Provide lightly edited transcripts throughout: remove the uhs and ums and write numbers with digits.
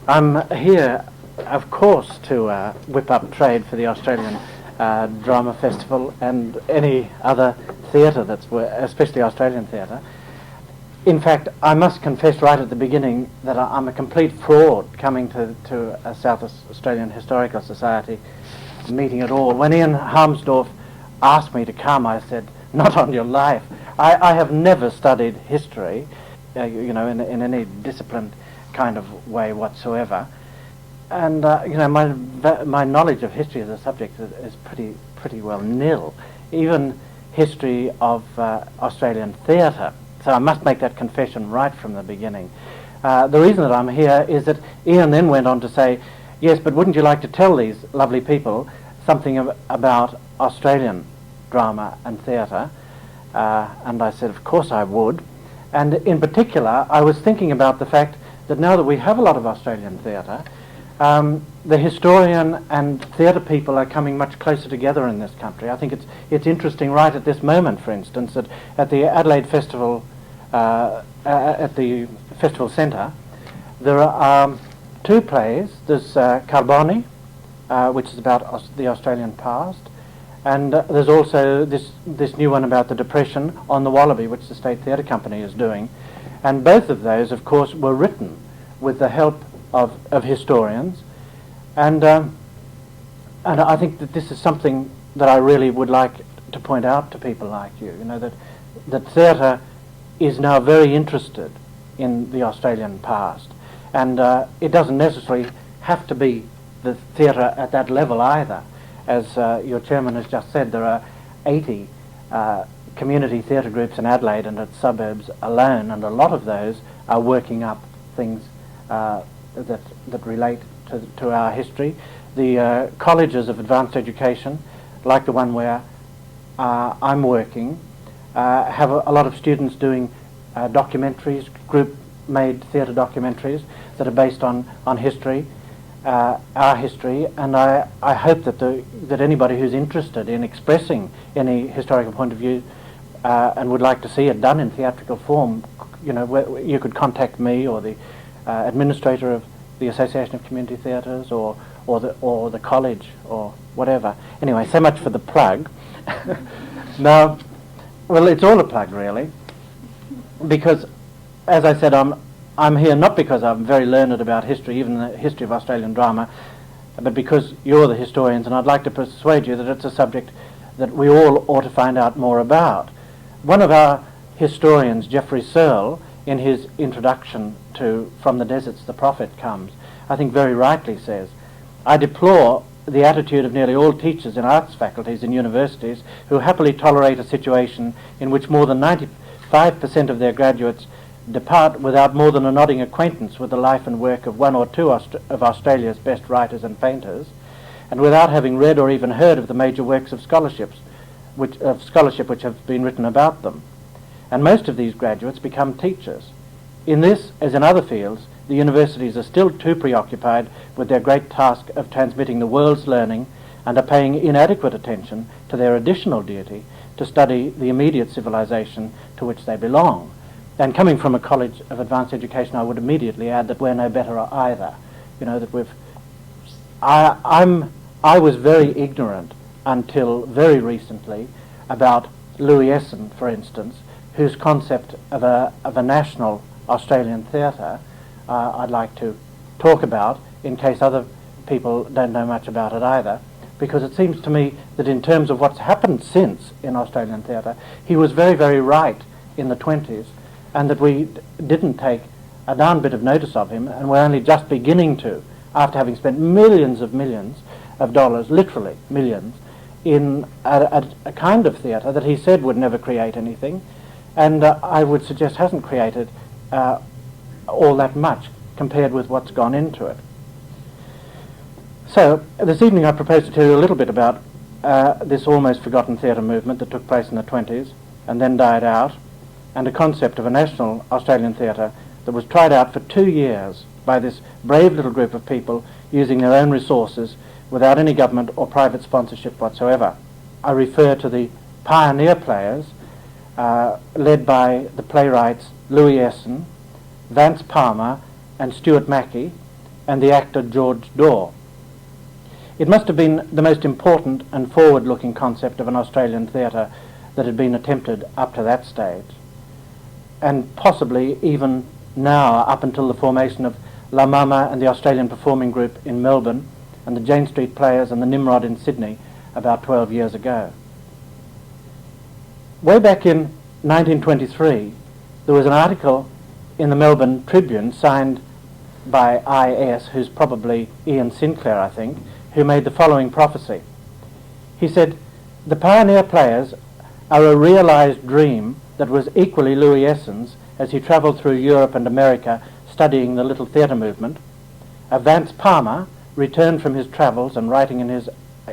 I'm here, of course, to whip up trade for the Australian Drama Festival and any other theatre especially Australian theatre. In fact, I must confess right at the beginning that I'm a complete fraud coming to a South Australian Historical Society meeting at all. When Ian Harmsdorf asked me to come, I said, "Not on your life. I have never studied history, in any disciplined kind of way whatsoever, and my knowledge of history as a subject is pretty well nil, even history of Australian theatre. So I must make that confession right from the beginning. The reason that I'm here is that Ian then went on to say, "Yes, but wouldn't you like to tell these lovely people something about Australian drama and theatre?" And I said, "Of course I would." And in particular, I was thinking about the fact that now that we have a lot of Australian theatre, the historian and theatre people are coming much closer together in this country. I think it's interesting right at this moment, for instance, that at the Adelaide Festival, at the Festival Centre, there are two plays. There's Carboni, which is about the Australian past, and there's also this new one about the Depression on the Wallaby, which the State Theatre Company is doing. And both of those, of course, were written with the help of historians. And I think that this is something that I really would like to point out to people like you, that theatre is now very interested in the Australian past. And it doesn't necessarily have to be the theatre at that level either. As your chairman has just said, there are 80 community theatre groups in Adelaide and its suburbs alone, and a lot of those are working up things that relate to our history. The colleges of advanced education, like the one where I'm working, have a lot of students doing documentaries, group-made theatre documentaries that are based on history, our history, and I hope that anybody who's interested in expressing any historical point of view and would like to see it done in theatrical form, you could contact me or the administrator of the Association of Community Theatres or the college or whatever. Anyway, so much for the plug. Now, well, it's all a plug really, because as I said, I'm here not because I'm very learned about history, even the history of Australian drama, but because you're the historians, and I'd like to persuade you that it's a subject that we all ought to find out more about. One of our historians, Geoffrey Searle, in his introduction to From the Deserts the Prophet Comes, I think very rightly says, "I deplore the attitude of nearly all teachers in arts faculties in universities who happily tolerate a situation in which more than 95% of their graduates depart without more than a nodding acquaintance with the life and work of one or two of Australia's best writers and painters, and without having read or even heard of the major works of scholarship which have been written about them. And most of these graduates become teachers. In this, as in other fields, the universities are still too preoccupied with their great task of transmitting the world's learning and are paying inadequate attention to their additional duty to study the immediate civilization to which they belong." And coming from a college of advanced education, I would immediately add that we're no better either. I was very ignorant until very recently about Louis Essen, for instance, whose concept of a national Australian theatre I'd like to talk about in case other people don't know much about it either, because it seems to me that in terms of what's happened since in Australian theatre, he was very, very right in the 20s, and that we didn't take a darn bit of notice of him, and we're only just beginning to, after having spent millions of dollars, literally millions, in a kind of theatre that he said would never create anything, and I would suggest hasn't created all that much compared with what's gone into it. So this evening I propose to tell you a little bit about this almost forgotten theatre movement that took place in the 20s and then died out, and a concept of a national Australian theatre that was tried out for 2 years by this brave little group of people using their own resources without any government or private sponsorship whatsoever. I refer to the pioneer players led by the playwrights Louis Essen, Vance Palmer and Stuart Mackey, and the actor George Daw. It must have been the most important and forward-looking concept of an Australian theatre that had been attempted up to that stage, and possibly even now, up until the formation of La Mama and the Australian Performing Group in Melbourne, and the Jane Street Players and the Nimrod in Sydney about 12 years ago. Way back in 1923, there was an article in the Melbourne Tribune signed by I.S., who's probably Ian Sinclair, I think, who made the following prophecy. He said, "The Pioneer Players are a realised dream that was equally Louis Esson's as he travelled through Europe and America studying the little theatre movement. Of Vance Palmer, returned from his travels and writing in his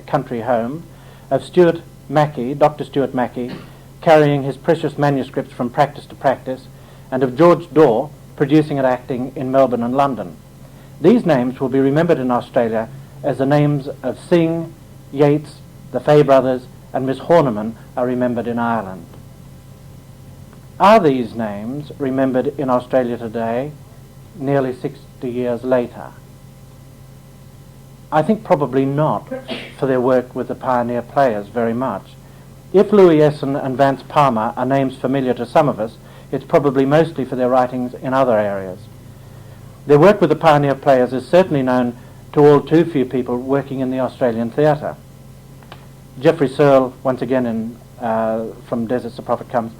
country home. Of Stuart Mackey, Dr. Stuart Mackey, carrying his precious manuscripts from practice to practice, and of George Daw, producing and acting in Melbourne and London. These names will be remembered in Australia as the names of Synge, Yeats, the Fay brothers, and Miss Horniman are remembered in Ireland." Are these names remembered in Australia today, nearly 60 years later? I think probably not, for their work with the Pioneer Players very much. If Louis Esson and Vance Palmer are names familiar to some of us, it's probably mostly for their writings in other areas. Their work with the Pioneer Players is certainly known to all too few people working in the Australian theatre. Geoffrey Searle, once again from Deserts the Prophet Comes,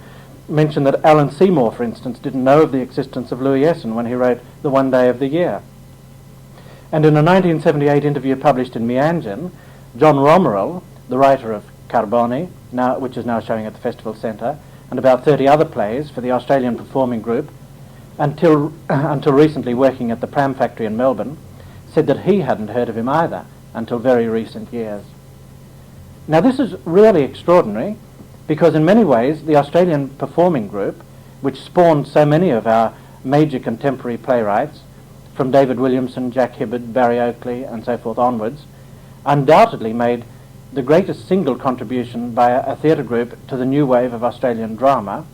mentioned that Alan Seymour, for instance, didn't know of the existence of Louis Esson when he wrote The One Day of the Year. And in a 1978 interview published in Meanjin, John Romerell, the writer of Carboni, which is now showing at the Festival Centre, and about 30 other plays for the Australian Performing Group, until recently working at the Pram Factory in Melbourne, said that he hadn't heard of him either until very recent years. Now this is really extraordinary, because in many ways the Australian Performing Group, which spawned so many of our major contemporary playwrights, from David Williamson, Jack Hibbard, Barry Oakley, and so forth onwards, undoubtedly made the greatest single contribution by a theatre group to the new wave of Australian drama,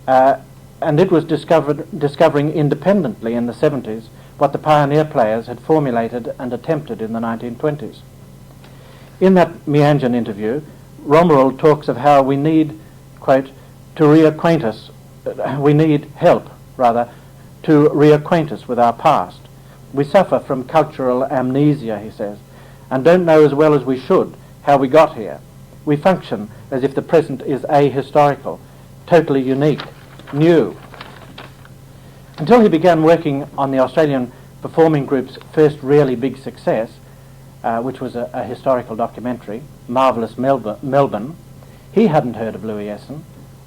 and it was discovering independently in the 70s what the Pioneer Players had formulated and attempted in the 1920s. In that Meanjin interview, Romerell talks of how we need, quote, to reacquaint us, we need help, rather, to reacquaint us with our past. We suffer from cultural amnesia, he says, and don't know as well as we should how we got here. We function as if the present is ahistorical, totally unique, new. Until he began working on the Australian Performing Group's first really big success, which was a historical documentary, Marvellous Melbourne, he hadn't heard of Louis Esson,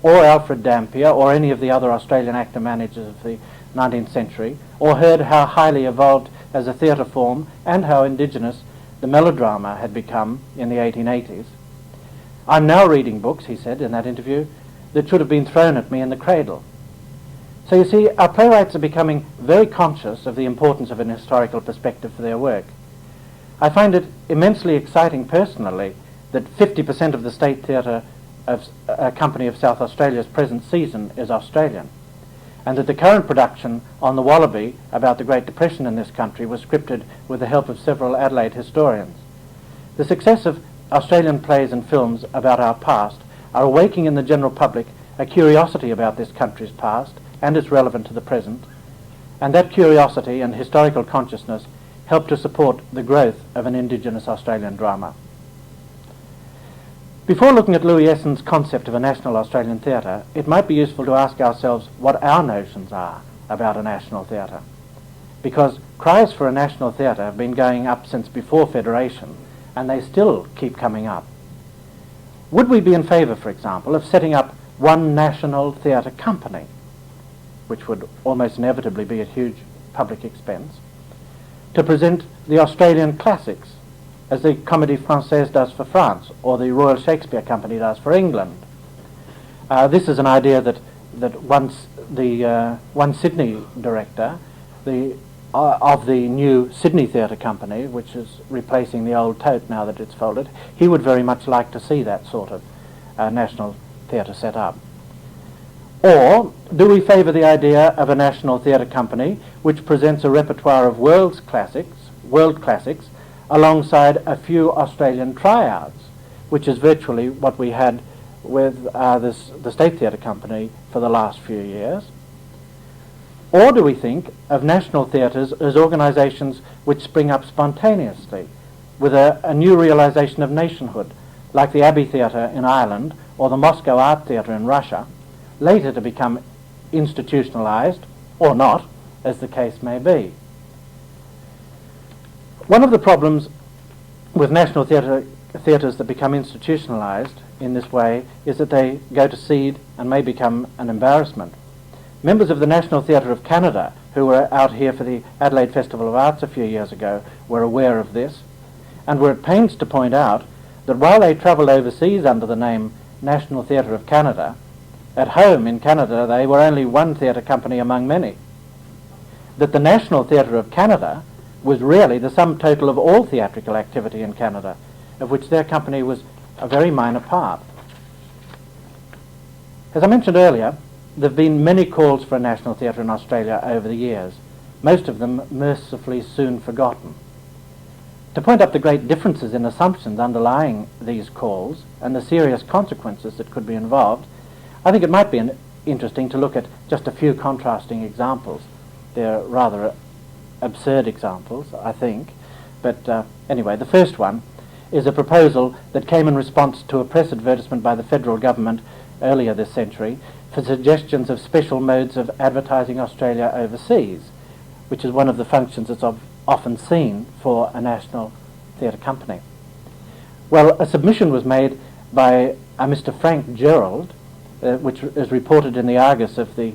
or Alfred Dampier, or any of the other Australian actor-managers of the 19th century, or heard how highly evolved as a theatre form and how indigenous the melodrama had become in the 1880s. "I'm now reading books," he said in that interview, "that should have been thrown at me in the cradle." So you see, our playwrights are becoming very conscious of the importance of an historical perspective for their work. I find it immensely exciting personally that 50% of the State Theatre Company of South Australia's present season is Australian, and that the current production on the Wallaby about the Great Depression in this country was scripted with the help of several Adelaide historians. The success of Australian plays and films about our past are awakening in the general public a curiosity about this country's past and its relevance to the present, and that curiosity and historical consciousness help to support the growth of an Indigenous Australian drama. Before looking at Louis Esson's concept of a national Australian theatre, it might be useful to ask ourselves what our notions are about a national theatre. Because cries for a national theatre have been going up since before Federation, and they still keep coming up. Would we be in favour, for example, of setting up one national theatre company, which would almost inevitably be at huge public expense, to present the Australian classics, as the Comédie Française does for France, or the Royal Shakespeare Company does for England? This is an idea that once the one Sydney director of the new Sydney Theatre Company, which is replacing the old Tote now that it's folded, he would very much like to see that sort of national theatre set up. Or do we favour the idea of a national theatre company which presents a repertoire of world classics, alongside a few Australian tryouts, which is virtually what we had with the State Theatre Company for the last few years? Or do we think of national theatres as organisations which spring up spontaneously, with a new realisation of nationhood, like the Abbey Theatre in Ireland or the Moscow Art Theatre in Russia, later to become institutionalised, or not, as the case may be? One of the problems with national theatres that become institutionalised in this way is that they go to seed and may become an embarrassment. Members of the National Theatre of Canada, who were out here for the Adelaide Festival of Arts a few years ago, were aware of this, and were at pains to point out that while they travelled overseas under the name National Theatre of Canada, at home in Canada they were only one theatre company among many. That the National Theatre of Canada was really the sum total of all theatrical activity in Canada, of which their company was a very minor part. As I mentioned earlier, there have been many calls for a national theatre in Australia over the years, most of them mercifully soon forgotten. To point up the great differences in assumptions underlying these calls and the serious consequences that could be involved, I think it might be interesting to look at just a few contrasting examples. They're rather absurd examples, I think, but anyway, the first one is a proposal that came in response to a press advertisement by the federal government earlier this century for suggestions of special modes of advertising Australia overseas, which is one of the functions that's often seen for a national theatre company. Well, a submission was made by Mr. Frank Gerald, which is reported in the Argus of the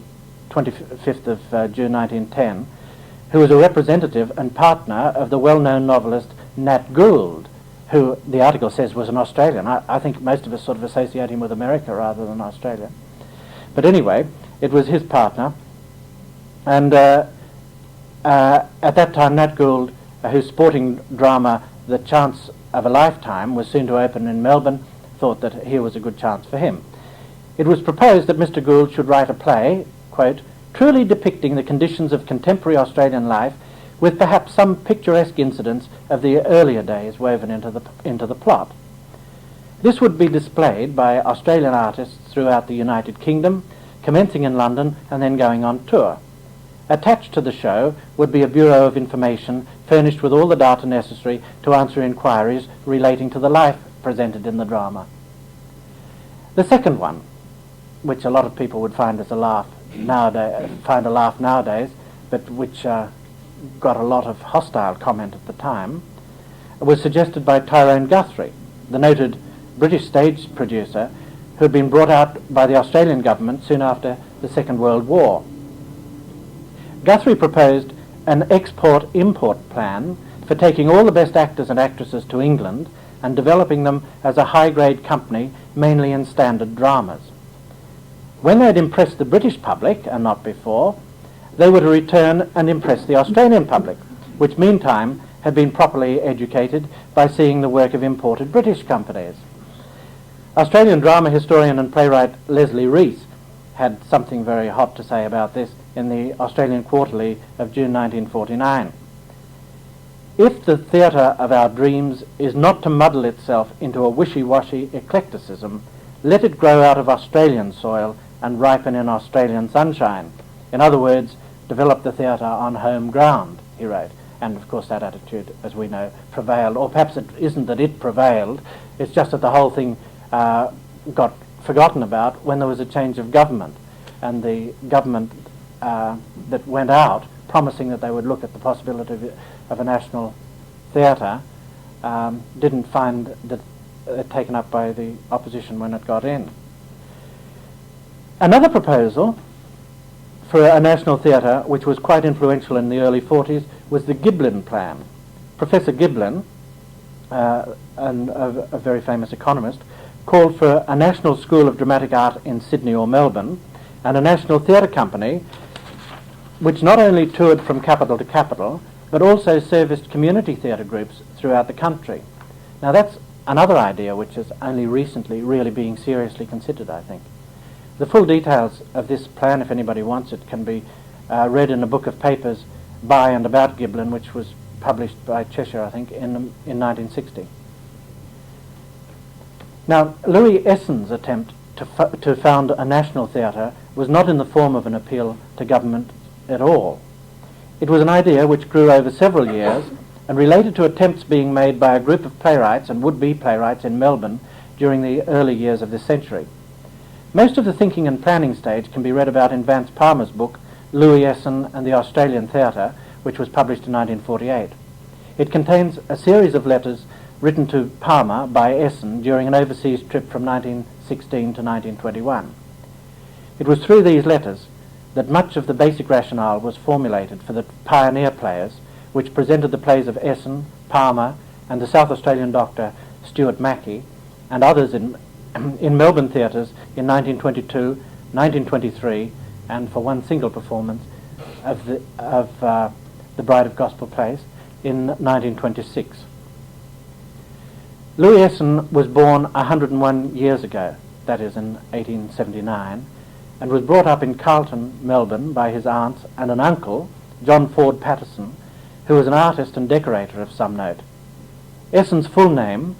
25th of June 1910, who was a representative and partner of the well-known novelist Nat Gould, who the article says was an Australian. I think most of us sort of associate him with America rather than Australia. But anyway, it was his partner, and at that time Nat Gould, whose sporting drama The Chance of a Lifetime was soon to open in Melbourne, thought that here was a good chance for him. It was proposed that Mr. Gould should write a play, quote, truly depicting the conditions of contemporary Australian life, with perhaps some picturesque incidents of the earlier days woven into the plot. This would be displayed by Australian artists throughout the United Kingdom, commencing in London and then going on tour. Attached to the show would be a Bureau of Information furnished with all the data necessary to answer inquiries relating to the life presented in the drama. The second one, which a lot of people would find as a laugh nowadays, but which got a lot of hostile comment at the time, was suggested by Tyrone Guthrie, the noted British stage producer who had been brought out by the Australian government soon after the Second World War. Guthrie proposed an export-import plan for taking all the best actors and actresses to England and developing them as a high-grade company, mainly in standard dramas. When they had impressed the British public, and not before, they were to return and impress the Australian public, which meantime had been properly educated by seeing the work of imported British companies. Australian drama historian and playwright Leslie Rees had something very hot to say about this in the Australian Quarterly of June 1949. If the theatre of our dreams is not to muddle itself into a wishy-washy eclecticism, let it grow out of Australian soil and ripen in Australian sunshine. In other words, develop the theatre on home ground, he wrote. And of course that attitude, as we know, prevailed. Or perhaps it isn't that it prevailed, it's just that the whole thing got forgotten about when there was a change of government. And the government that went out, promising that they would look at the possibility of a national theatre, didn't find that taken up by the opposition when it got in. Another proposal for a national theatre, which was quite influential in the early 40s, was the Giblin Plan. Professor Giblin, a very famous economist, called for a national school of dramatic art in Sydney or Melbourne and a national theatre company which not only toured from capital to capital but also serviced community theatre groups throughout the country. Now that's another idea which is only recently really being seriously considered, I think. The full details of this plan, if anybody wants it, can be read in a book of papers by and about Giblin, which was published by Cheshire, I think, in 1960. Now, Louis Essen's attempt to found a national theatre was not in the form of an appeal to government at all. It was an idea which grew over several years and related to attempts being made by a group of playwrights and would-be playwrights in Melbourne during the early years of this century. Most of the thinking and planning stage can be read about in Vance Palmer's book, Louis Essen and the Australian Theatre, which was published in 1948. It contains a series of letters written to Palmer by Essen during an overseas trip from 1916 to 1921. It was through these letters that much of the basic rationale was formulated for the pioneer players, which presented the plays of Essen, Palmer, and the South Australian doctor Stuart Mackey, and others in Melbourne theatres in 1922, 1923, and for one single performance of the Bride of Gospel plays in 1926. Louis Essen was born 101 years ago, that is in 1879, and was brought up in Carlton, Melbourne, by his aunts and an uncle, John Ford Patterson, who was an artist and decorator of some note. Essen's full name,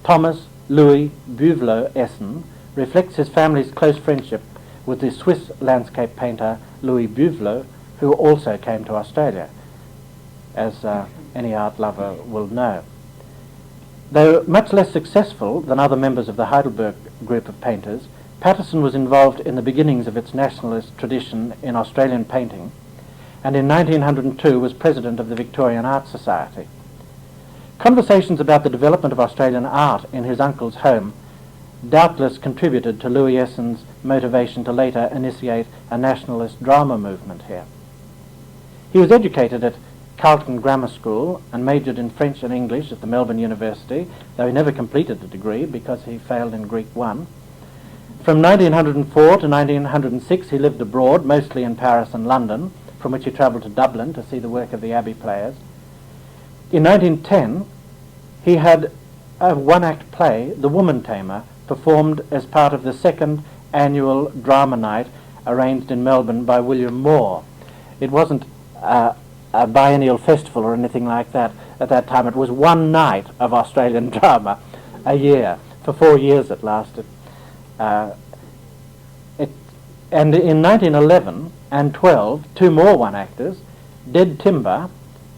Thomas Louis Buvelot Essen, reflects his family's close friendship with the Swiss landscape painter Louis Buvelot, who also came to Australia, as any art lover will know. Though much less successful than other members of the Heidelberg group of painters, Patterson was involved in the beginnings of its nationalist tradition in Australian painting, and in 1902 was president of the Victorian Art Society. Conversations about the development of Australian art in his uncle's home doubtless contributed to Louis Essen's motivation to later initiate a nationalist drama movement here. He was educated at Carlton Grammar School and majored in French and English at the Melbourne University, though he never completed the degree because he failed in Greek 1. From 1904 to 1906 he lived abroad, mostly in Paris and London, from which he travelled to Dublin to see the work of the Abbey players. In 1910 he had a one-act play, The Woman Tamer, performed as part of the second annual drama night arranged in Melbourne by William Moore. It wasn't a biennial festival or anything like that at that time. It was one night of Australian drama a year. For 4 years it lasted. And in 1911 and 12, two more one-actors, Dead Timber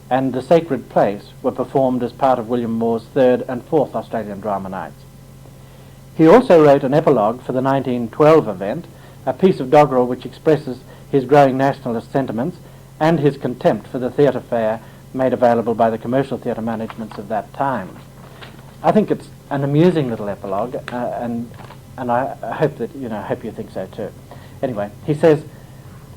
and The Sacred Place, were performed as part of William Moore's third and fourth Australian drama nights. He also wrote an epilogue for the 1912 event, a piece of doggerel which expresses his growing nationalist sentiments and his contempt for the theatre fare made available by the commercial theatre managements of that time. I think it's an amusing little epilogue, and I hope that hope you think so too. Anyway, he says,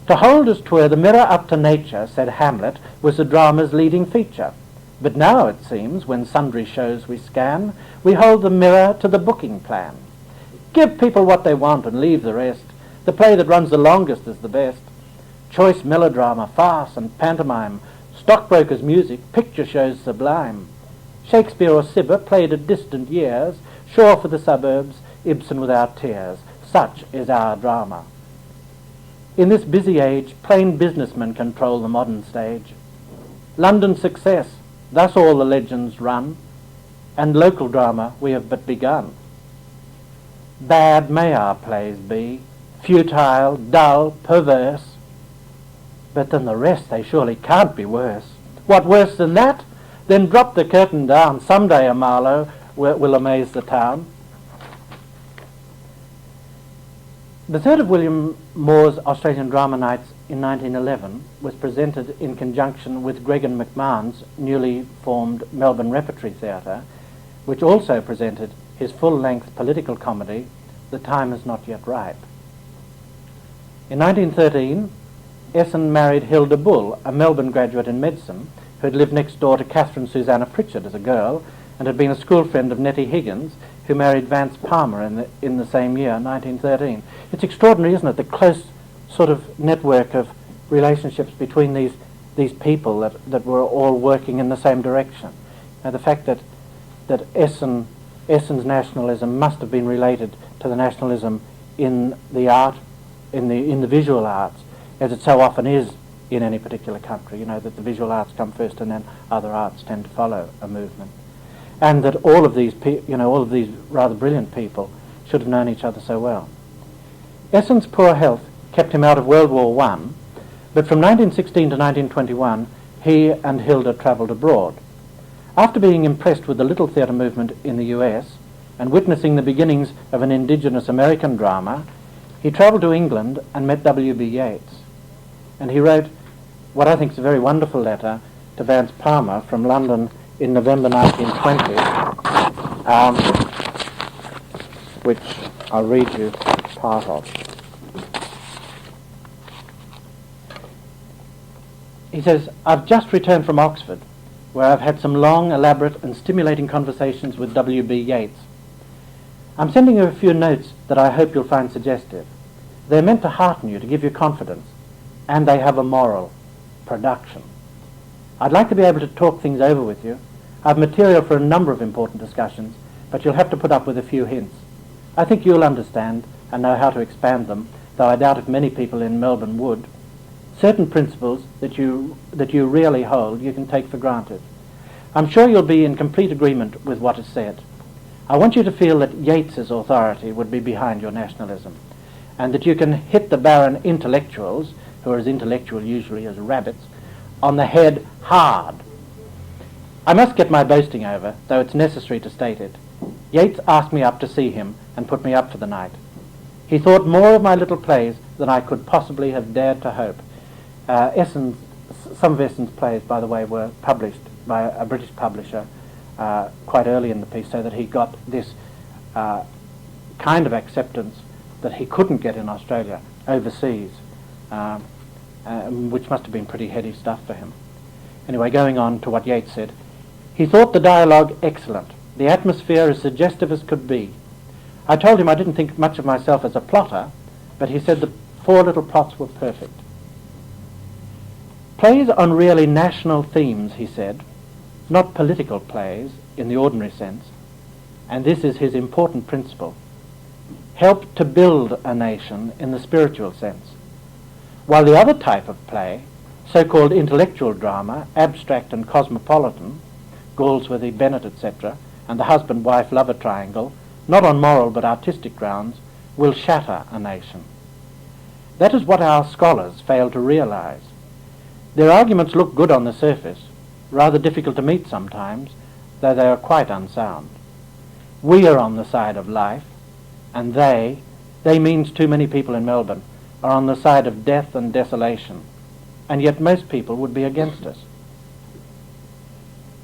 "To hold as 'twere the mirror up to nature," said Hamlet, "was the drama's leading feature. But now, it seems, when sundry shows we scan, we hold the mirror to the booking plan. Give people what they want and leave the rest. The play that runs the longest is the best. Choice melodrama, farce and pantomime, stockbrokers' music, picture shows sublime. Shakespeare or Cibber played at distant years, Shaw for the suburbs, Ibsen without tears. Such is our drama. In this busy age, plain businessmen control the modern stage. London success, thus all the legends run, and local drama we have but begun. Bad may our plays be, futile, dull, perverse, but than the rest they surely can't be worse. What worse than that? Then drop the curtain down, someday a Marlowe will amaze the town." The third of William Moore's Australian Drama Nights in 1911 was presented in conjunction with Gregan McMahon's newly formed Melbourne Repertory Theatre, which also presented his full-length political comedy, The Time Is Not Yet Ripe. In 1913, Essen married Hilda Bull, a Melbourne graduate in medicine, who had lived next door to Catherine Susanna Pritchard as a girl and had been a school friend of Nettie Higgins, who married Vance Palmer in the same year, 1913. It's extraordinary, isn't it, the close sort of network of relationships between these people that were all working in the same direction. Now, the fact that Essen's nationalism must have been related to the nationalism in the art, in the visual arts, as it so often is in any particular country. You know, that the visual arts come first and then other arts tend to follow a movement, and that all of these all of these rather brilliant people should have known each other so well. Essen's poor health kept him out of World War I, but from 1916 to 1921 he and Hilda travelled abroad. After being impressed with the little theatre movement in the US and witnessing the beginnings of an indigenous American drama, he travelled to England and met W.B. Yeats. And he wrote what I think is a very wonderful letter to Vance Palmer from London in November 1920, which I'll read you part of. He says, "I've just returned from Oxford, where I've had some long, elaborate and stimulating conversations with W.B. Yeats. I'm sending you a few notes that I hope you'll find suggestive. They're meant to hearten you, to give you confidence, and they have a moral production. I'd like to be able to talk things over with you. I've material for a number of important discussions, but you'll have to put up with a few hints. I think you'll understand and know how to expand them, though I doubt if many people in Melbourne would. Certain principles that you really hold you can take for granted. I'm sure you'll be in complete agreement with what is said. I want you to feel that Yeats's authority would be behind your nationalism, and that you can hit the barren intellectuals, who are as intellectual usually as rabbits, on the head hard. I must get my boasting over, though it's necessary to state it. Yeats asked me up to see him and put me up for the night. He thought more of my little plays than I could possibly have dared to hope." Some of Essen's plays, by the way, were published by a British publisher quite early in the piece, so that he got this kind of acceptance that he couldn't get in Australia overseas, which must have been pretty heady stuff for him. Anyway, going on to what Yeats said, "He thought the dialogue excellent. The atmosphere as suggestive as could be. I told him I didn't think much of myself as a plotter, but he said the 4 little plots were perfect. Plays on really national themes," he said, "not political plays in the ordinary sense, and this is his important principle, help to build a nation in the spiritual sense, while the other type of play, so-called intellectual drama, abstract and cosmopolitan, Galsworthy, Bennett, etc., and the husband-wife lover triangle, not on moral but artistic grounds, will shatter a nation. That is what our scholars fail to realize. Their arguments look good on the surface, rather difficult to meet sometimes, though they are quite unsound. We are on the side of life, and they means too many people in Melbourne, are on the side of death and desolation, and yet most people would be against us."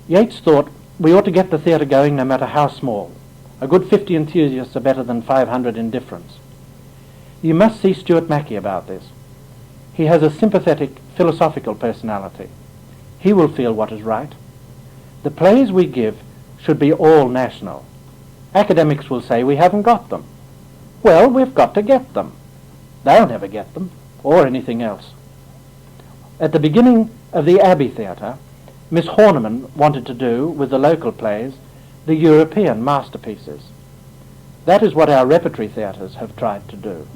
Yeats thought we ought to get the theatre going no matter how small. A good 50 enthusiasts are better than 500 indifferents. You must see Stuart Mackey about this. He has a sympathetic, philosophical personality. He will feel what is right. The plays we give should be all national. Academics will say we haven't got them. Well, we've got to get them. They'll never get them, or anything else. At the beginning of the Abbey Theatre, Miss Horniman wanted to do, with the local plays, the European masterpieces. That is what our repertory theatres have tried to do.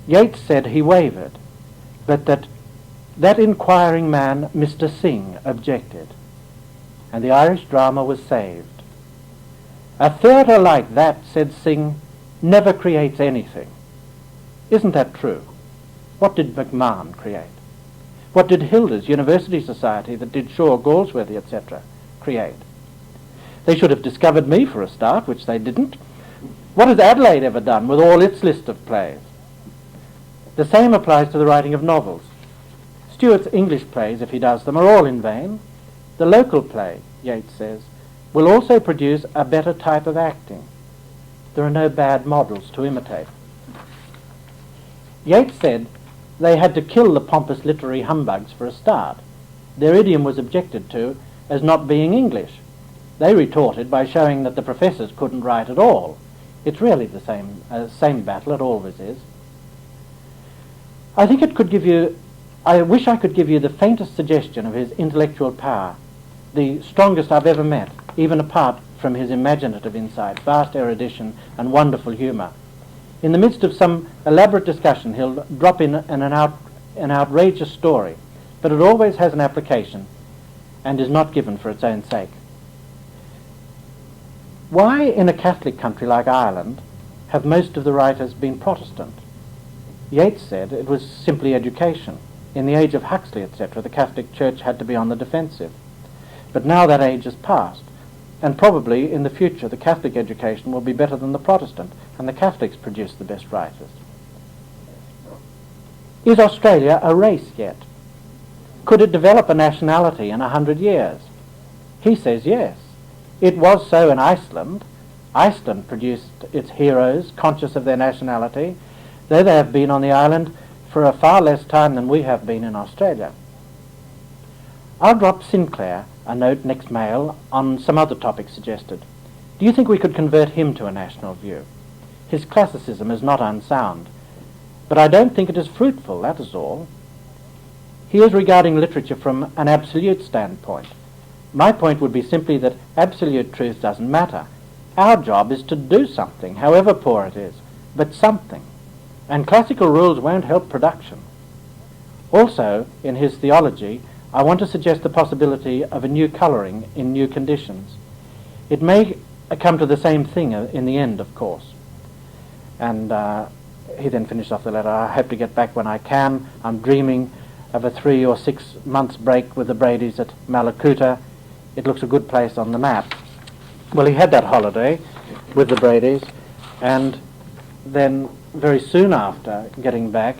Yeats said he wavered, but that inquiring man, Mr. Singh, objected, and the Irish drama was saved. "A theatre like that," said Singh, "never creates anything." Isn't that true? What did McMahon create? What did Hilda's University Society, that did Shaw, Galsworthy, etc., create? They should have discovered me for a start, which they didn't. What has Adelaide ever done with all its list of plays? The same applies to the writing of novels. Stuart's English plays, if he does them, are all in vain. The local play, Yeats says, will also produce a better type of acting. There are no bad models to imitate. Yeats said they had to kill the pompous literary humbugs for a start. Their idiom was objected to as not being English. They retorted by showing that the professors couldn't write at all. It's really the same battle, it always is. I wish I could give you the faintest suggestion of his intellectual power, the strongest I've ever met, even apart from his imaginative insight, vast erudition and wonderful humour. In the midst of some elaborate discussion, he'll drop in an outrageous story, but it always has an application and is not given for its own sake. Why, in a Catholic country like Ireland, have most of the writers been Protestant? Yeats said it was simply education. In the age of Huxley, etc., the Catholic Church had to be on the defensive. But now that age is past, and probably in the future the Catholic education will be better than the Protestant, and the Catholics produce the best writers. Is Australia a race yet? Could it develop a nationality in 100 years? He says yes. It was so in Iceland. Iceland produced its heroes, conscious of their nationality, though they have been on the island for a far less time than we have been in Australia. I'll drop Sinclair a note next mail on some other topics suggested. Do you think we could convert him to a national view? His classicism is not unsound, but I don't think it is fruitful, that is all. He is regarding literature from an absolute standpoint. My point would be simply that absolute truth doesn't matter. Our job is to do something, however poor it is, but something. And classical rules won't help production. Also, in his theology, I want to suggest the possibility of a new colouring in new conditions. It may come to the same thing in the end, of course. And he then finished off the letter, I hope to get back when I can. I'm dreaming of a 3 or 6 months break with the Bradys at Malakuta. It looks a good place on the map. Well, he had that holiday with the Bradys, and then very soon after getting back,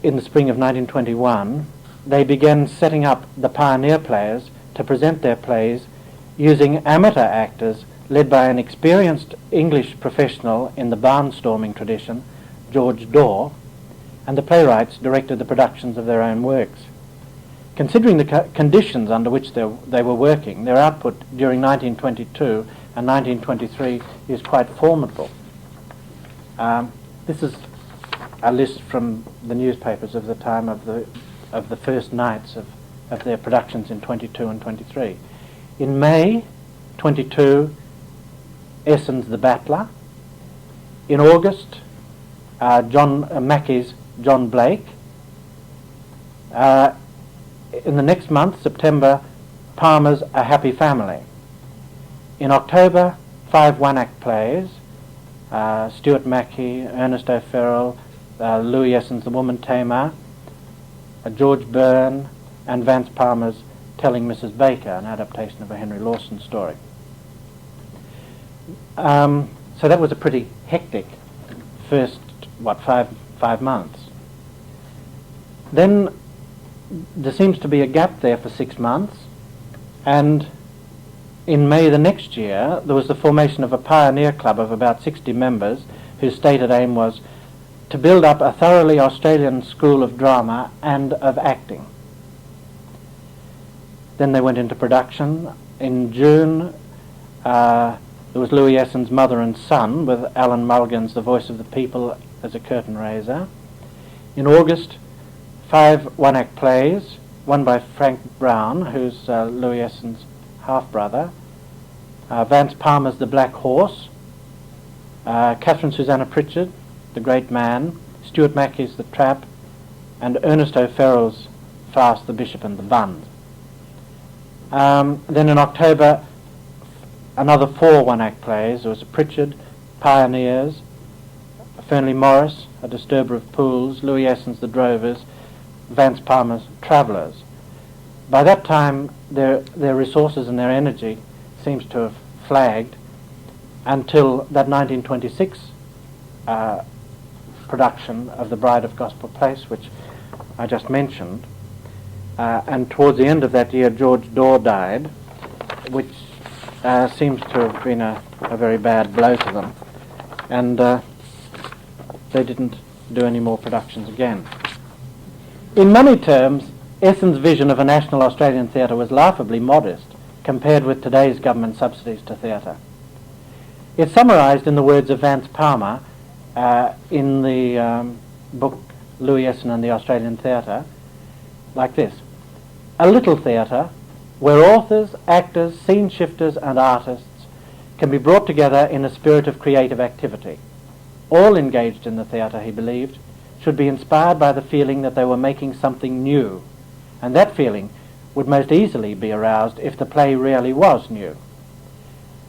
in the spring of 1921, they began setting up the Pioneer Players to present their plays using amateur actors led by an experienced English professional in the barnstorming tradition, George Daw, and the playwrights directed the productions of their own works. Considering the conditions under which they were working, their output during 1922 and 1923 is quite formidable. This is a list from the newspapers of the time of the first nights of their productions in 22 and 23. In May 22, Esson's The Battler. In August, Mackey's John Blake. In the next month, September, Palmer's A Happy Family. In October, 5 one-act plays, Stuart Mackey, Ernest O'Farrell, Louis Esson's The Woman Tamer, George Byrne, and Vance Palmer's Telling Mrs. Baker, an adaptation of a Henry Lawson story. So that was a pretty hectic first, 5 months. Then there seems to be a gap there for 6 months, and in May the next year there was the formation of a pioneer club of about 60 members whose stated aim was to build up a thoroughly Australian school of drama and of acting. Then they went into production. In June there was Louis Esson's Mother and Son with Alan Mulligan's The Voice of the People as a curtain raiser. In August, 5 one-act plays, one by Frank Brown, who's Louis Esson's half-brother, Vance Palmer's The Black Horse, Catherine Susanna Pritchard, The Great Man, Stuart Mackey's The Trap, and Ernest O'Farrell's Fast, the Bishop and the Bun. Then in October, another 4 one-act plays. There was Pritchard, Pioneers, Fernley Morris, A Disturber of Pools, Louis Esson's The Drovers, Vance Palmer's Travellers. By that time, their resources and their energy seems to have flagged until that 1926 production of The Bride of Gospel Place, which I just mentioned. And towards the end of that year, George Daw died, which seems to have been a very bad blow to them. And they didn't do any more productions again. In money terms, Esson's vision of a national Australian theatre was laughably modest compared with today's government subsidies to theatre. It's summarised in the words of Vance Palmer in the book Louis Esson and the Australian Theatre, like this: a little theatre where authors, actors, scene shifters and artists can be brought together in a spirit of creative activity. All engaged in the theatre, he believed, should be inspired by the feeling that they were making something new, and that feeling would most easily be aroused if the play really was new.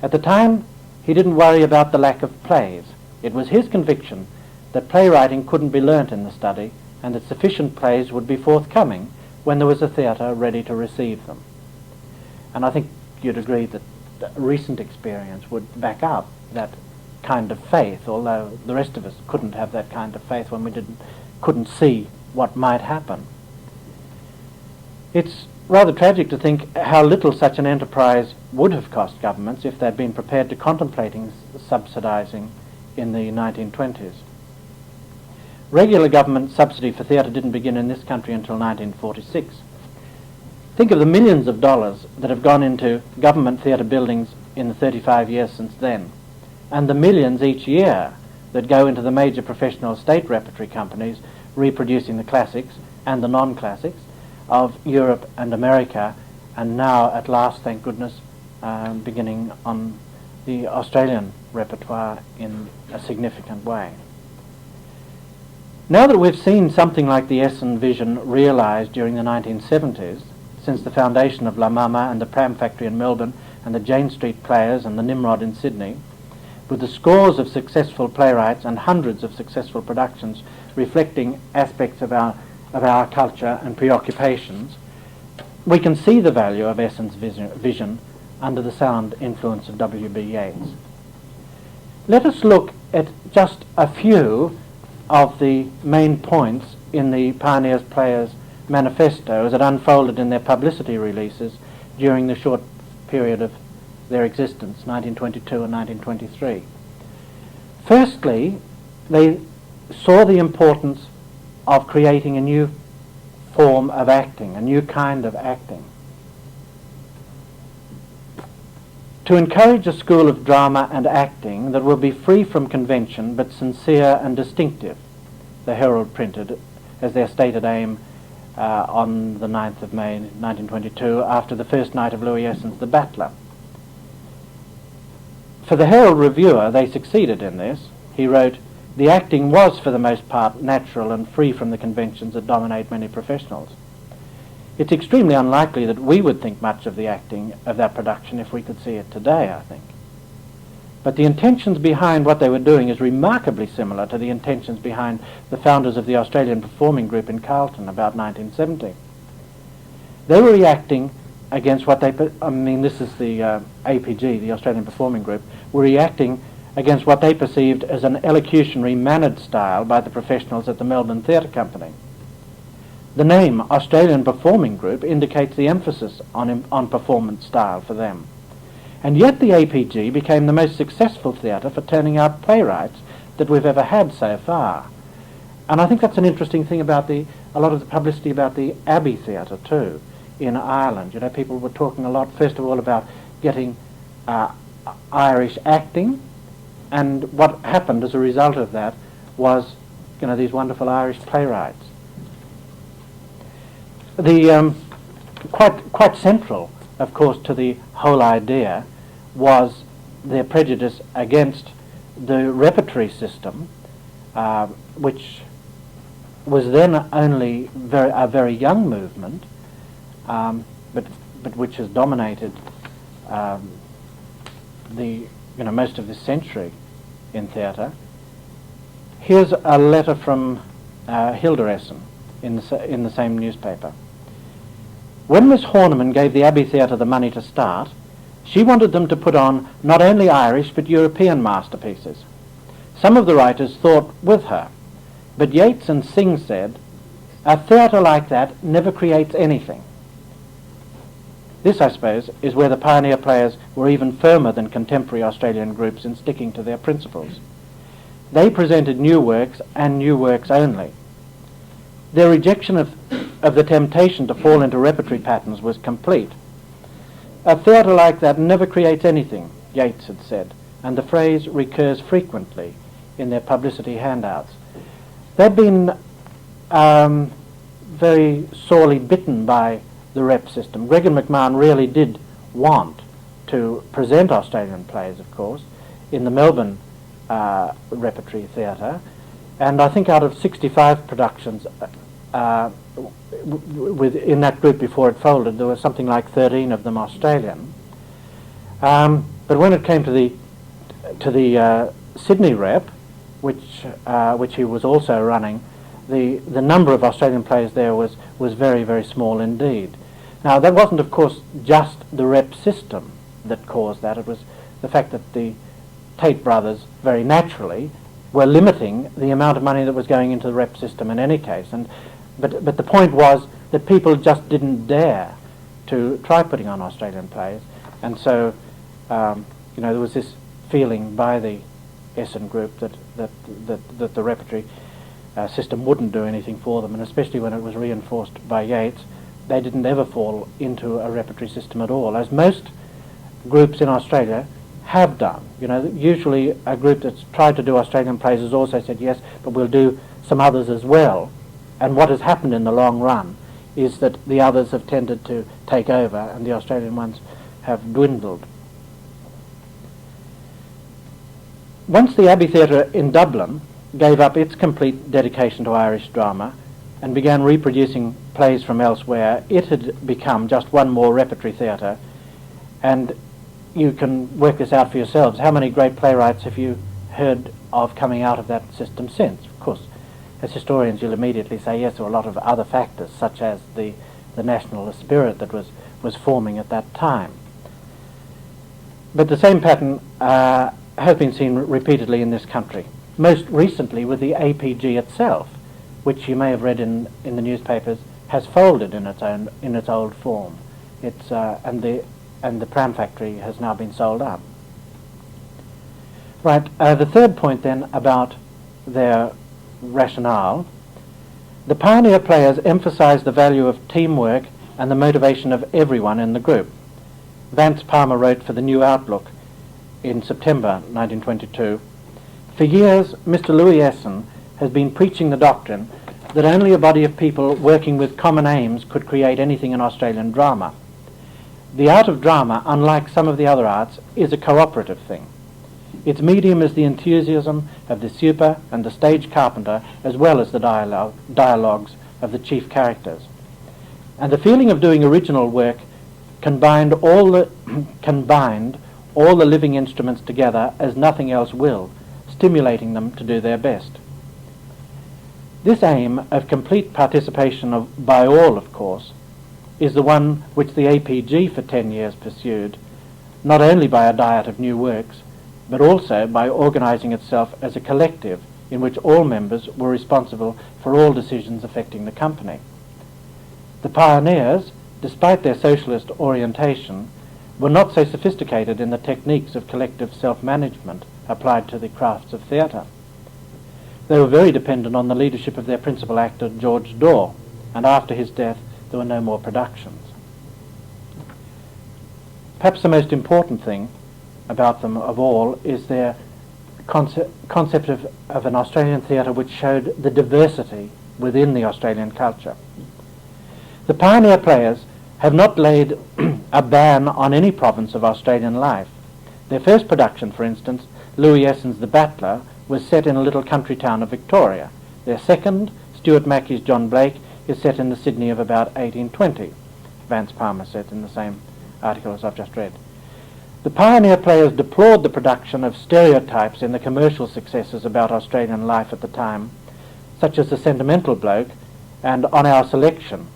At the time, he didn't worry about the lack of plays. It was his conviction that playwriting couldn't be learnt in the study, and that sufficient plays would be forthcoming when there was a theatre ready to receive them. And I think you'd agree that recent experience would back up that kind of faith, although the rest of us couldn't have that kind of faith when we couldn't see what might happen. It's rather tragic to think how little such an enterprise would have cost governments if they'd been prepared to contemplating subsidising in the 1920s. Regular government subsidy for theatre didn't begin in this country until 1946. Think of the millions of dollars that have gone into government theatre buildings in the 35 years since then, and the millions each year that go into the major professional state repertory companies reproducing the classics and the non-classics of Europe and America, and now at last, thank goodness, beginning on the Australian repertoire in a significant way. Now that we've seen something like the Essen vision realised during the 1970s, since the foundation of La Mama and the Pram Factory in Melbourne and the Jane Street Players and the Nimrod in Sydney, with the scores of successful playwrights and hundreds of successful productions reflecting aspects of our culture and preoccupations, we can see the value of Essen's vision under the sound influence of W.B. Yeats. Let us look at just a few of the main points in the Pioneers Players manifesto as it unfolded in their publicity releases during the short period of their existence, 1922 and 1923. Firstly, they saw the importance of creating a new form of acting, a new kind of acting. To encourage a school of drama and acting that will be free from convention but sincere and distinctive, the Herald printed as their stated aim on the 9th of May 1922 after the first night of Louis Essen's The Battler. For the Herald reviewer, they succeeded in this. He wrote, "The acting was for the most part natural and free from the conventions that dominate many professionals. It's extremely unlikely that we would think much of the acting of that production if we could see it today, I think. But the intentions behind what they were doing is remarkably similar to the intentions behind the founders of the Australian Performing Group in Carlton about 1970. They were reacting against what they, this is the APG, the Australian Performing Group, were reacting against what they perceived as an elocutionary mannered style by the professionals at the Melbourne Theatre Company. The name Australian Performing Group indicates the emphasis on performance style for them. And yet the APG became the most successful theatre for turning out playwrights that we've ever had so far. And I think that's an interesting thing about a lot of the publicity about the Abbey Theatre too in Ireland. You know, people were talking a lot, first of all, about getting Irish acting, and what happened as a result of that was, these wonderful Irish playwrights. The quite central, of course, to the whole idea was their prejudice against the repertory system, which was then only a very young movement, but which has dominated most of this century in theatre. Here's a letter from Hilda Essen in the same newspaper. When Miss Horniman gave the Abbey Theatre the money to start, she wanted them to put on not only Irish but European masterpieces. Some of the writers thought with her, but Yeats and Synge said, "A theatre like that never creates anything." This, I suppose, is where the pioneer players were even firmer than contemporary Australian groups in sticking to their principles. They presented new works and new works only. Their rejection of the temptation to fall into repertory patterns was complete. "A theatre like that never creates anything," Yeats had said, and the phrase recurs frequently in their publicity handouts. They'd been very sorely bitten by the rep system. Gregan McMahon really did want to present Australian plays, of course, in the Melbourne Repertory Theatre, and I think out of 65 productions in that group before it folded, there was something like 13 of them Australian. But when it came to the Sydney Rep, which he was also running, the number of Australian plays there was very, very small indeed. Now, that wasn't, of course, just the rep system that caused that. It was the fact that the Tate brothers, very naturally, were limiting the amount of money that was going into the rep system in any case. But the point was that people just didn't dare to try putting on Australian plays, and so there was this feeling by the Essen group that the repertory system wouldn't do anything for them, and especially when it was reinforced by Yeats, they didn't ever fall into a repertory system at all, as most groups in Australia have done. Usually a group that's tried to do Australian plays has also said yes, but we'll do some others as well. And what has happened in the long run is that the others have tended to take over and the Australian ones have dwindled. Once the Abbey Theatre in Dublin gave up its complete dedication to Irish drama and began reproducing plays from elsewhere, it had become just one more repertory theatre, and you can work this out for yourselves. How many great playwrights have you heard of coming out of that system since? Of course, as historians you'll immediately say yes, there were a lot of other factors, such as the nationalist spirit that was forming at that time. But the same pattern has been seen repeatedly in this country, most recently with the APG itself, which you may have read in the newspapers, has folded in its old form. And the Pram Factory has now been sold up. Right, the third point then about their rationale. The pioneer players emphasised the value of teamwork and the motivation of everyone in the group. Vance Palmer wrote for the New Outlook in September 1922, "For years, Mr. Louis Essen has been preaching the doctrine that only a body of people working with common aims could create anything in Australian drama. The art of drama, unlike some of the other arts, is a cooperative thing. Its medium is the enthusiasm of the super and the stage carpenter, as well as the dialogues of the chief characters. And the feeling of doing original work combined all the living instruments together as nothing else will, stimulating them to do their best. This aim of complete participation by all, of course, is the one which the APG for 10 years pursued, not only by a diet of new works, but also by organising itself as a collective in which all members were responsible for all decisions affecting the company. The pioneers, despite their socialist orientation, were not so sophisticated in the techniques of collective self-management applied to the crafts of theatre. They were very dependent on the leadership of their principal actor, George Daw, and after his death there were no more productions. Perhaps the most important thing about them of all is their concept of an Australian theatre which showed the diversity within the Australian culture. The pioneer players have not laid a ban on any province of Australian life. Their first production, for instance, Louis Essen's The Battler, was set in a little country town of Victoria. Their second, Stuart Mackey's John Blake, is set in the Sydney of about 1820. Vance Palmer said in the same article as I've just read. The pioneer players deplored the production of stereotypes in the commercial successes about Australian life at the time, such as The Sentimental Bloke and On Our Selection,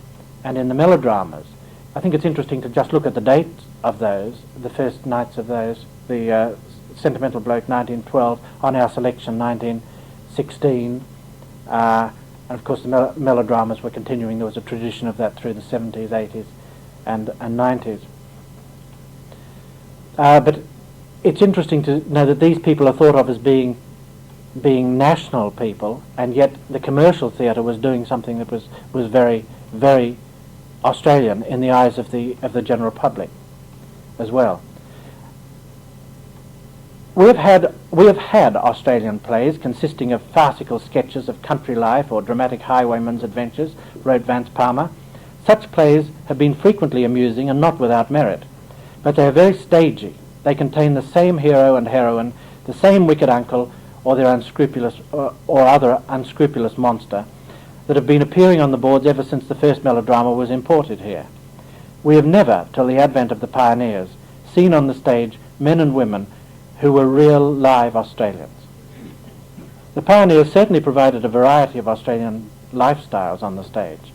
and in the melodramas. I think it's interesting to just look at the dates of those, the first nights of those, the Sentimental Bloke 1912, On Our Selection 1916, and of course the melodramas were continuing. There was a tradition of that through the 70s, 80s and 90s. But it's interesting to know that these people are thought of as being national people, and yet the commercial theatre was doing something that was very, very Australian in the eyes of the general public as well. We have had Australian plays consisting of farcical sketches of country life or dramatic highwaymen's adventures, wrote Vance Palmer. Such plays have been frequently amusing and not without merit. but they are very stagey. They contain the same hero and heroine, the same wicked uncle, or their unscrupulous or other unscrupulous monster that have been appearing on the boards ever since the first melodrama was imported here. We have never, till the advent of the pioneers, seen on the stage men and women who were real live Australians. The pioneers certainly provided a variety of Australian lifestyles on the stage.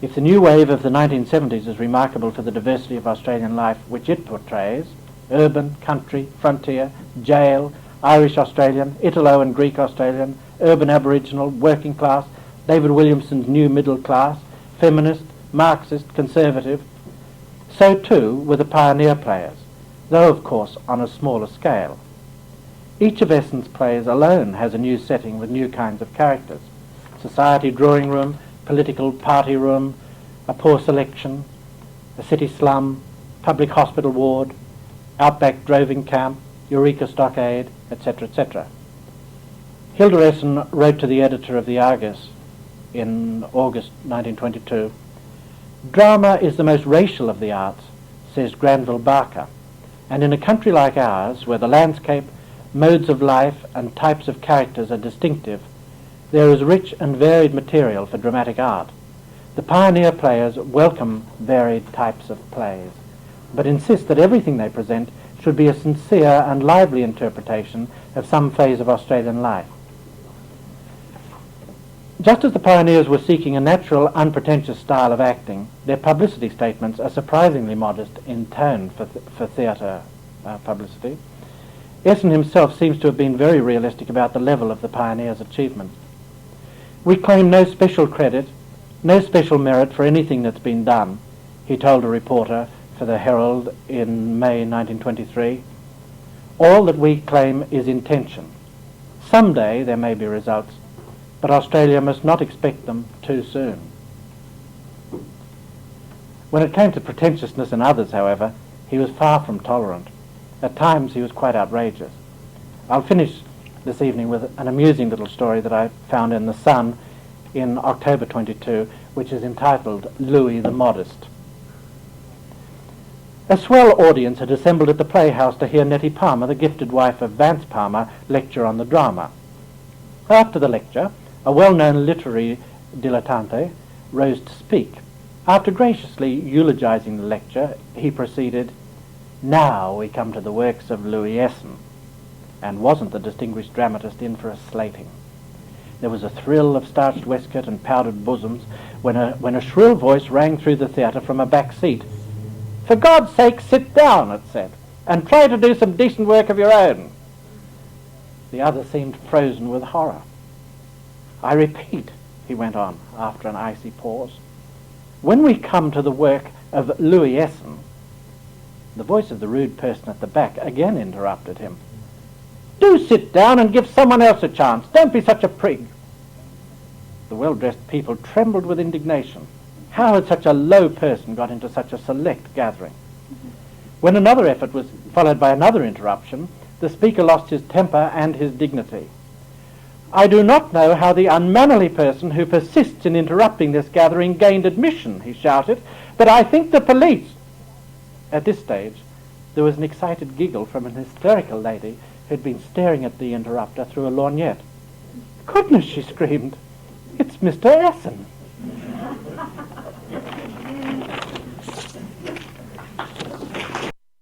If the new wave of the 1970s is remarkable for the diversity of Australian life which it portrays, urban, country, frontier, jail, Irish Australian, Italo and Greek Australian, urban Aboriginal, working class, David Williamson's new middle class, feminist, Marxist, conservative, so too were the pioneer players, though of course on a smaller scale. Each of Essendon's plays alone has a new setting with new kinds of characters. Society drawing room, political party room, a poor selection, a city slum, public hospital ward, outback droving camp, Eureka stockade, etc., etc. Hilda Essendon wrote to the editor of the Argus in August 1922, "Drama is the most racial of the arts," says Granville Barker, "and in a country like ours, where the landscape, modes of life and types of characters are distinctive, there is rich and varied material for dramatic art. The pioneer players welcome varied types of plays, but insist that everything they present should be a sincere and lively interpretation of some phase of Australian life." Just as the pioneers were seeking a natural, unpretentious style of acting, their publicity statements are surprisingly modest in tone for theatre publicity. Essendon himself seems to have been very realistic about the level of the pioneers' achievement. "We claim no special credit, no special merit for anything that's been done," he told a reporter for the Herald in May 1923. "All that we claim is intention. Some day there may be results, but Australia must not expect them too soon." When it came to pretentiousness in others, however, he was far from tolerant. At times he was quite outrageous. I'll finish this evening with an amusing little story that I found in The Sun in October 22, which is entitled "Louis the Modest." A swell audience had assembled at the Playhouse to hear Nettie Palmer, the gifted wife of Vance Palmer, lecture on the drama. After the lecture, a well-known literary dilettante rose to speak. After graciously eulogizing the lecture, he proceeded, "Now we come to the works of Louis Essendon." And wasn't the distinguished dramatist in for a slating? There was a thrill of starched waistcoat and powdered bosoms when a shrill voice rang through the theatre from a back seat. "For God's sake, sit down," it said, "and try to do some decent work of your own." The other seemed frozen with horror. "I repeat," he went on after an icy pause, "when we come to the work of Louis Essendon—" The voice of the rude person at the back again interrupted him. "Do sit down and give someone else a chance. Don't be such a prig." The well-dressed people trembled with indignation. How had such a low person got into such a select gathering? When another effort was followed by another interruption, the speaker lost his temper and his dignity. "I do not know how the unmannerly person who persists in interrupting this gathering gained admission," he shouted, "but I think the police—" At this stage, there was an excited giggle from an hysterical lady who had been staring at the interrupter through a lorgnette. "Goodness," she screamed, "it's Mr. Essendon."